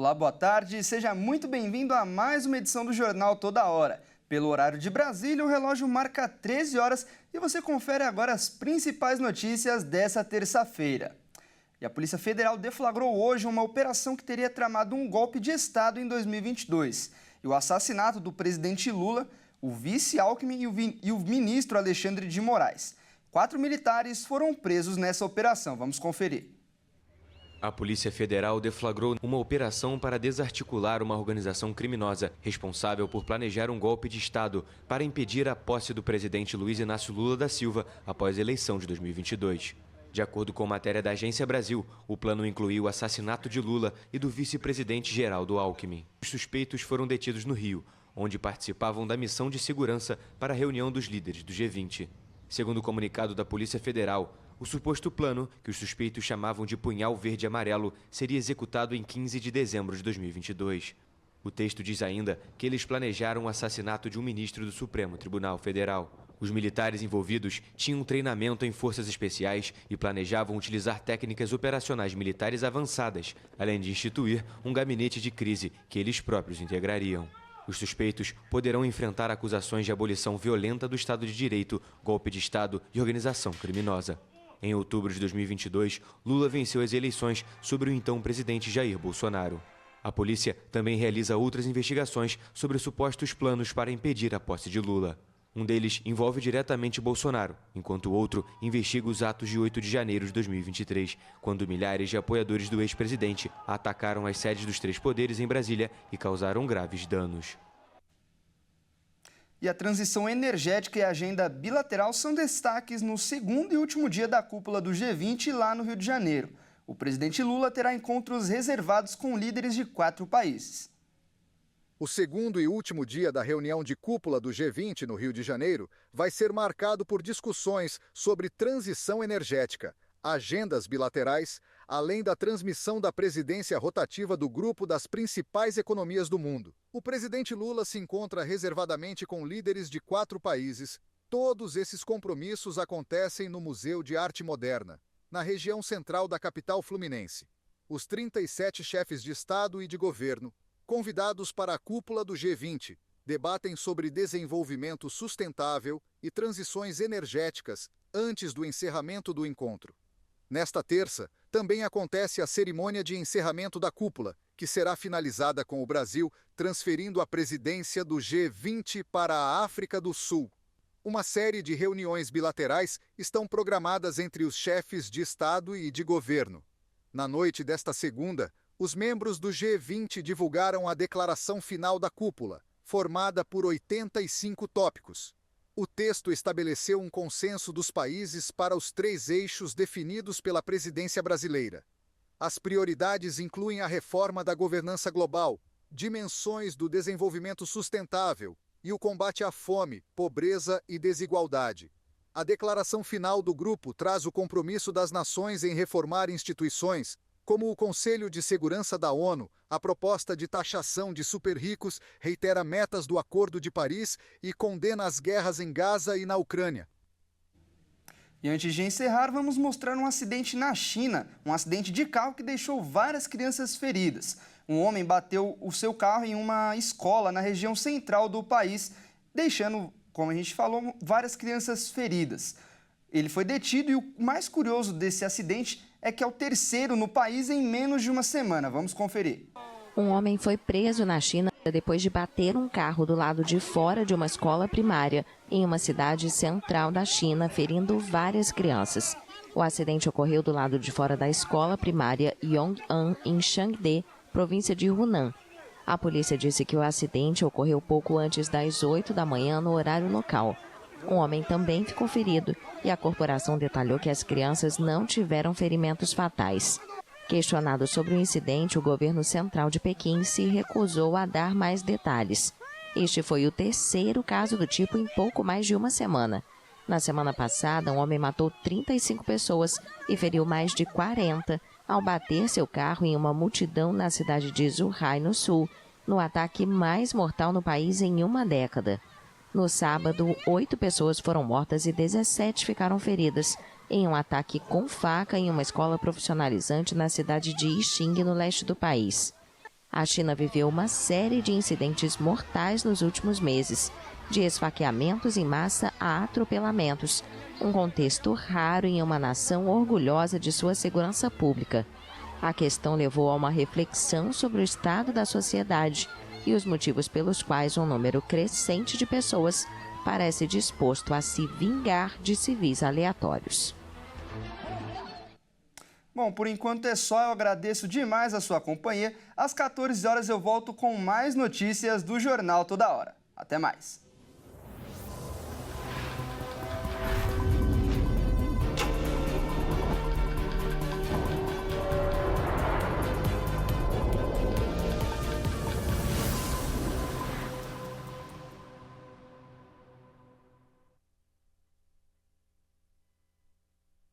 Olá, boa tarde. Seja muito bem-vindo a mais uma edição do Jornal Toda Hora. Pelo horário de Brasília, o relógio marca 13 horas e você confere agora as principais notícias dessa terça-feira. E a Polícia Federal deflagrou hoje uma operação que teria tramado um golpe de Estado em 2022. E o assassinato do presidente Lula, o vice Alckmin e o ministro Alexandre de Moraes. 4 militares foram presos nessa operação. Vamos conferir. A Polícia Federal deflagrou uma operação para desarticular uma organização criminosa responsável por planejar um golpe de Estado para impedir a posse do presidente Luiz Inácio Lula da Silva após a eleição de 2022. De acordo com matéria da Agência Brasil, o plano incluiu o assassinato de Lula e do vice-presidente Geraldo Alckmin. Os suspeitos foram detidos no Rio, onde participavam da missão de segurança para a reunião dos líderes do G20. Segundo o comunicado da Polícia Federal, o suposto plano, que os suspeitos chamavam de Punhal Verde e Amarelo, seria executado em 15 de dezembro de 2022. O texto diz ainda que eles planejaram o assassinato de um ministro do Supremo Tribunal Federal. Os militares envolvidos tinham treinamento em forças especiais e planejavam utilizar técnicas operacionais militares avançadas, além de instituir um gabinete de crise que eles próprios integrariam. Os suspeitos poderão enfrentar acusações de abolição violenta do Estado de Direito, golpe de Estado e organização criminosa. Em outubro de 2022, Lula venceu as eleições sobre o então presidente Jair Bolsonaro. A polícia também realiza outras investigações sobre supostos planos para impedir a posse de Lula. Um deles envolve diretamente Bolsonaro, enquanto o outro investiga os atos de 8 de janeiro de 2023, quando milhares de apoiadores do ex-presidente atacaram as sedes dos 3 poderes em Brasília e causaram graves danos. E a transição energética e a agenda bilateral são destaques no segundo e último dia da cúpula do G20 lá no Rio de Janeiro. O presidente Lula terá encontros reservados com líderes de 4 países. O segundo e último dia da reunião de cúpula do G20 no Rio de Janeiro vai ser marcado por discussões sobre transição energética, agendas bilaterais, além da transmissão da presidência rotativa do grupo das principais economias do mundo. O presidente Lula se encontra reservadamente com líderes de 4 países. Todos esses compromissos acontecem no Museu de Arte Moderna, na região central da capital fluminense. Os 37 chefes de Estado e de governo, convidados para a cúpula do G20, debatem sobre desenvolvimento sustentável e transições energéticas antes do encerramento do encontro. Nesta terça, também acontece a cerimônia de encerramento da cúpula, que será finalizada com o Brasil transferindo a presidência do G20 para a África do Sul. Uma série de reuniões bilaterais estão programadas entre os chefes de Estado e de governo. Na noite desta segunda, os membros do G20 divulgaram a declaração final da cúpula, formada por 85 tópicos. O texto estabeleceu um consenso dos países para os 3 eixos definidos pela presidência brasileira. As prioridades incluem a reforma da governança global, dimensões do desenvolvimento sustentável e o combate à fome, pobreza e desigualdade. A declaração final do grupo traz o compromisso das nações em reformar instituições, como o Conselho de Segurança da ONU, a proposta de taxação de super-ricos reitera metas do Acordo de Paris e condena as guerras em Gaza e na Ucrânia. E antes de encerrar, vamos mostrar um acidente na China, um acidente de carro que deixou várias crianças feridas. Um homem bateu o seu carro em uma escola na região central do país, deixando, como a gente falou, várias crianças feridas. Ele foi detido e o mais curioso desse acidente é que é o terceiro no país em menos de uma semana. Vamos conferir. Um homem foi preso na China depois de bater um carro do lado de fora de uma escola primária em uma cidade central da China, ferindo várias crianças. O acidente ocorreu do lado de fora da escola primária Yong'an, em Changde, província de Hunan. A polícia disse que o acidente ocorreu pouco antes das 8 da manhã no horário local. Um homem também ficou ferido e a corporação detalhou que as crianças não tiveram ferimentos fatais. Questionado sobre o incidente, o governo central de Pequim se recusou a dar mais detalhes. Este foi o terceiro caso do tipo em pouco mais de uma semana. Na semana passada, um homem matou 35 pessoas e feriu mais de 40 ao bater seu carro em uma multidão na cidade de Zhuhai, no sul, no ataque mais mortal no país em uma década. No sábado, 8 pessoas foram mortas e 17 ficaram feridas em um ataque com faca em uma escola profissionalizante na cidade de Yixing, no leste do país. A China viveu uma série de incidentes mortais nos últimos meses, de esfaqueamentos em massa a atropelamentos, um contexto raro em uma nação orgulhosa de sua segurança pública. A questão levou a uma reflexão sobre o estado da sociedade e os motivos pelos quais um número crescente de pessoas parece disposto a se vingar de civis aleatórios. Bom, por enquanto é só. Eu agradeço demais a sua companhia. Às 14 horas eu volto com mais notícias do Jornal Toda Hora. Até mais.